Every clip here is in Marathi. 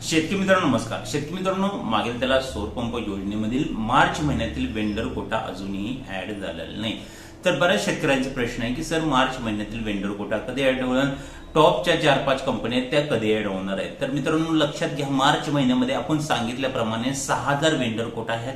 शेतकरी मित्रांनो नमस्कार. शेतकरी मित्रांनो, मागील त्याला सौर पंप योजनेमधील मार्च महिन्यातील वेंडर कोटा अजूनही ऍड झालेला नाही. तर बऱ्याच शेतकऱ्यांचा प्रश्न आहे की सर मार्च महिन्यातील वेंडर कोटा कधी ऍड होणार, टॉपच्या 4-5 कंपन्या आहेत त्या कधी ऍड होणार आहेत. तर मित्रांनो लक्षात घ्या, मार्च महिन्यामध्ये आपण सांगितल्याप्रमाणे 6000 वेंडर कोटा ह्या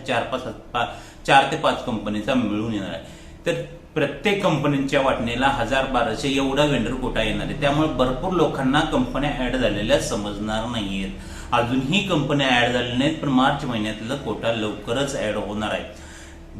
4 ते 5 कंपनीचा मिळून येणार आहे. तर प्रत्येक कंपनीच्या वाटणीला 1000-1200 एवढा वेंडर कोटा येणार आहे. त्यामुळे भरपूर लोकांना कंपन्या ऍड झालेल्या समजणार नाहीयेत. अजूनही कंपन्या ऍड झालेल्या नाहीत, पण मार्च महिन्यातला कोटा लवकरच ऍड होणार आहे.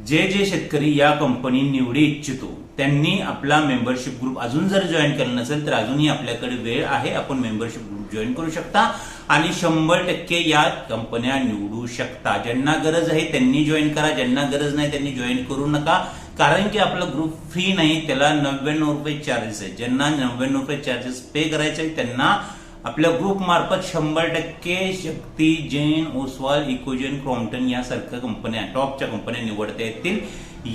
जे शेतकरी या कंपनी निवडी इच्छितो त्यांनी आपला मेंबरशिप ग्रुप अजून जर जॉईन केला नसेल तर अजूनही आपल्याकडे वेळ आहे. आपण मेंबरशिप ग्रुप जॉईन करू शकता आणि 100% या कंपन्या निवडू शकता. ज्यांना गरज आहे त्यांनी जॉईन करा, ज्यांना गरज नाही त्यांनी जॉईन करू नका. कारण की आपला ग्रुप फ्री नाही, त्याला 99 रुपये चार्जेस आहे. ज्यांना 99 रुपये चार्जेस पे करायचे आहे त्यांना आपल्या ग्रुप मार्फत 100% शक्ती, जैन, ओसवाल, इकोजेन, क्रॉम्प्टन यासारख्या कंपन्या, टॉपच्या कंपन्या निवडता येतील.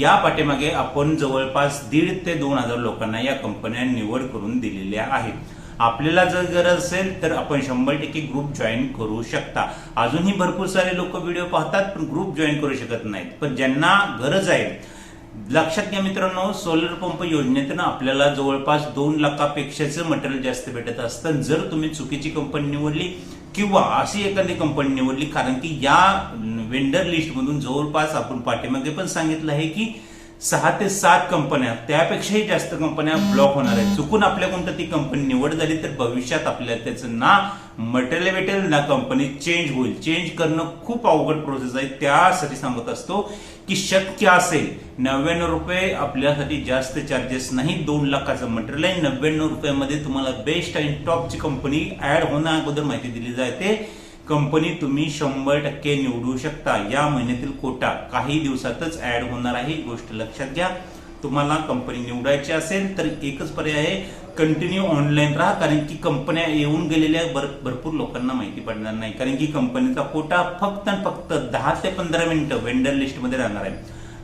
या पाठीमागे आपण जवळपास 1,500 ते 2,000 लोकांना या कंपन्या निवड करून दिलेल्या आहेत. आपल्याला जर गरज असेल तर आपण 100% ग्रुप जॉईन करू शकता. अजूनही भरपूर सारे लोक व्हिडिओ पाहतात पण ग्रुप जॉईन करू शकत नाहीत. पण ज्यांना गरज आहे, लक्षात घ्या मित्रांनो, सोलर पंप योजनेतून आपल्याला जवळपास 2 लाखापेक्षाच मटेरियल जास्त भेटत असतं जर तुम्ही चुकीची कंपनी निवडली किंवा अशी एखादी कंपनी निवडली. कारण की या वेंडर लिस्ट मधून जवळपास आपण पाठीमागे पण सांगितलं आहे की 6 ते 7 कंपन्या, त्यापेक्षाही जास्त कंपन्या ब्लॉक होणार आहेत. चुकून आपल्याकडून ती कंपनी निवड झाली तर भविष्यात आपल्याला त्याचं ना मटेरियल भेटेल ना कंपनी चेंज होईल. चेंज करणं खूप अवघड प्रोसेस आहे. त्यासाठी सांगत असतो की शक्य असेल 99 रुपये आपल्यासाठी जास्त चार्जेस नाही. 2 लाखाचं मटेरियल आहे. 99 रुपयामध्ये तुम्हाला बेस्ट आणि टॉपची कंपनी ऍड होण्या अगोदर माहिती दिली जाते. कंपनी तुम्ही 100% निवडू शकता. या महिन्यातील कोटा काही दिवसातच ऍड होणार आहे, गोष्ट लक्षात घ्या. तुम्हाला कंपनी निवडायची असेल तर एकच पर्याय आहे, कंटिन्यू ऑनलाईन राहा. कारण की कंपन्या येऊन गेलेल्या भरपूर लोकांना माहिती पडणार नाही. कारण की कंपनीचा कोटा फक्त 10 ते 15 मिनिटं वेंडर लिस्टमध्ये राहणार आहे.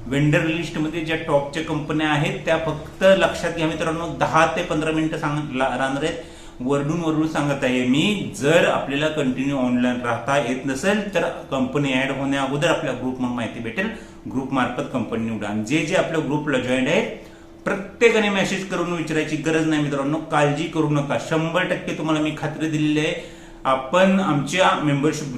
वेंडर लिस्टमध्ये ज्या टॉपच्या कंपन्या आहेत त्या फक्त लक्षात घ्या मित्रांनो 10 ते 15 मिनिटं राहणार आहेत. वरडून सांगत आहे मी, जर आपल्याला कंटिन्यू ऑनलाईन राहता येत नसेल तर कंपनी ऍड होण्या अगोदर आपल्या ग्रुप म्हणून माहिती भेटेल. ग्रुप मार्फत कंपनी निवडा. जे आपल्या ग्रुपला जॉईन आहेत प्रत्येकाने मेसेज करून विचारायची गरज नाही मित्रांनो. काळजी करू नका. 100% तुम्हाला मी खात्री दिलेली आहे. आपण आमच्या मेंबरशिप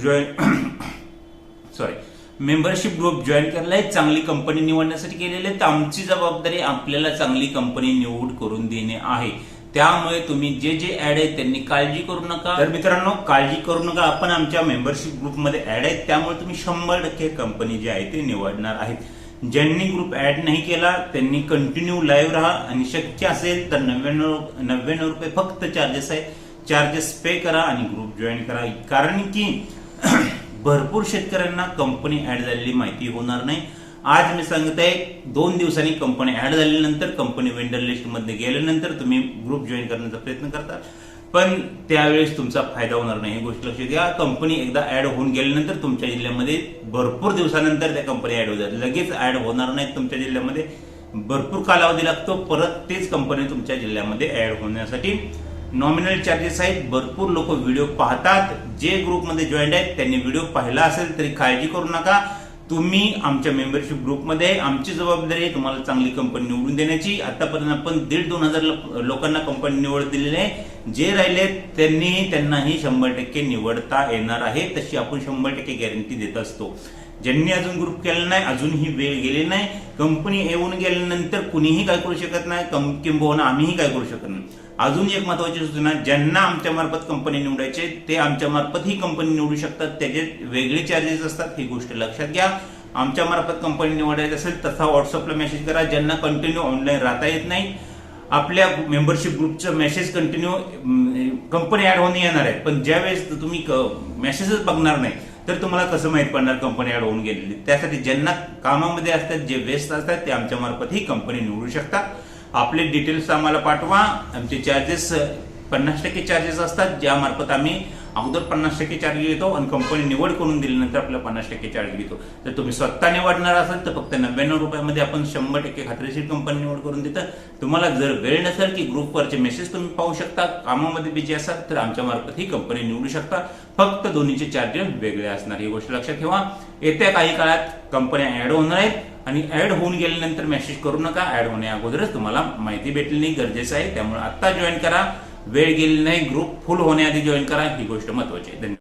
ग्रुप जॉईन करायला चांगली कंपनी निवडण्यासाठी केलेले, तर आमची जबाबदारी आपल्याला चांगली कंपनी निवड करून देणे आहे. त्यामुळे तुम्ही जे ऍड आहेत त्यांनी काळजी करू नका. तर मित्रांनो काळजी करू नका, आपण आमच्या मेंबरशिप ग्रुपमध्ये ऍड आहेत. त्यामुळे तुम्ही 100% कंपनी जी आहे ती निवडणार आहेत. ज्यांनी ग्रुप ऍड नाही केला त्यांनी कंटिन्यू लाईव्ह राहा आणि शक्य असेल तर 99 रुपये फक्त चार्जेस आहे. चार्जेस पे करा आणि ग्रुप जॉईन करा. कारण की भरपूर शेतकऱ्यांना कंपनी ऍड झालेली माहिती होणार नाही. आज मी सांगत आहे 2 दिवसांनी कंपनी ऍड झाल्यानंतर, कंपनी वेंडर लिस्ट मध्ये गेल्यानंतर तुम्ही ग्रुप जॉईन करण्याचा प्रयत्न करता, पण त्यावेळेस तुमचा फायदा होणार नाही. ही गोष्ट लक्षात घ्या. कंपनी एकदा ऍड होऊन गेल्यानंतर तुमच्या जिल्ह्यामध्ये भरपूर दिवसानंतर त्या कंपनी ऍड होतात. लगेच ऍड होणार नाहीत. तुमच्या जिल्ह्यामध्ये भरपूर कालावधी लागतो परत तेच कंपनी तुमच्या जिल्ह्यामध्ये ऍड होण्यासाठी. नॉमिनल चार्जेस आहेत. भरपूर लोक व्हिडिओ पाहतात. जे ग्रुपमध्ये जॉईन आहेत त्यांनी व्हिडिओ पाहिला असेल तरी काळजी करू नका. तुम्ही आमच्या मेंबरशिप ग्रुपमध्ये, आमची जबाबदारी आहे तुम्हाला चांगली कंपनी निवडून देण्याची. आतापर्यंत आपण 1,500-2,000 लोकांना कंपनी निवड दिलेली आहे. जे राहिले त्यांनाही 100% निवडता येणार आहे. तशी आपण 100% गॅरंटी देत असतो. ज्यांनी अजून ग्रुप केला नाही, अजूनही वेळ गेली नाही. कंपनी येऊन गेल्यानंतर कुणीही काय करू शकत नाही, किंबहुना आम्हीही काय करू शकत नाही. अजून एक महत्वाची सूचना, ज्यांना आमच्या मार्फत कंपनी निवडायचे ते आमच्या मार्फत ही कंपनी निवडू शकतात. त्याचे वेगळे चार्जेस असतात, ही गोष्ट लक्षात घ्या. आमच्या मार्फत कंपनी निवडायची असेल तसा व्हॉट्सअपला मेसेज करा. ज्यांना कंटिन्यू ऑनलाईन राहता येत नाही, आपल्या मेंबरशिप ग्रुपचं मेसेज कंटिन्यू कंपनी ऍड होणे येणार आहे, पण ज्यावेळेस तुम्ही मेसेजच बघणार नाही तर तुम्हाला कसं माहित पडणार कंपनी ऍड होऊन गेलेली. त्यासाठी ज्यांना कामामध्ये असतात, जे व्यस्त असतात ते आमच्या मार्फत ही कंपनी निवडू शकतात. आपले डिटेल्स आम्हाला पाठवा. आमचे चार्जेस 50% चार्जेस असतात, ज्या मार्फत आम्ही अगोदर 50% चार्ज घेतो आणि कंपनी निवड करून दिल्यानंतर आपल्याला 50% चार्ज घेतो. जर तुम्ही स्वतः निवडणार असाल तर फक्त 99 रुपयामध्ये आपण 100% खात्रीशीर कंपनी निवड करून देतं. तुम्हाला जर वेळ नसेल की ग्रुपवरचे मेसेज तुम्ही पाहू शकता, कामामध्ये बिझी असाल तर आमच्या मार्फत ही कंपनी निवडू शकता. फक्त दोन्हीचे चार्जेस वेगळे असणार, ही गोष्ट लक्षात ठेवा. येत्या काही काळात कंपन्या ऍड होणार आहेत आणि ऍड होऊन गेल्यानंतर मेसेज करू नका. ऍड होण्या अगोदरच तुम्हाला माहिती भेटली नाही गरजेचं आहे. त्यामुळे आता जॉईन करा, वेळ गेली नाही, ग्रुप फुल होण्याआधी जॉईन करा, ही गोष्ट महत्वाची आहे. धन्यवाद.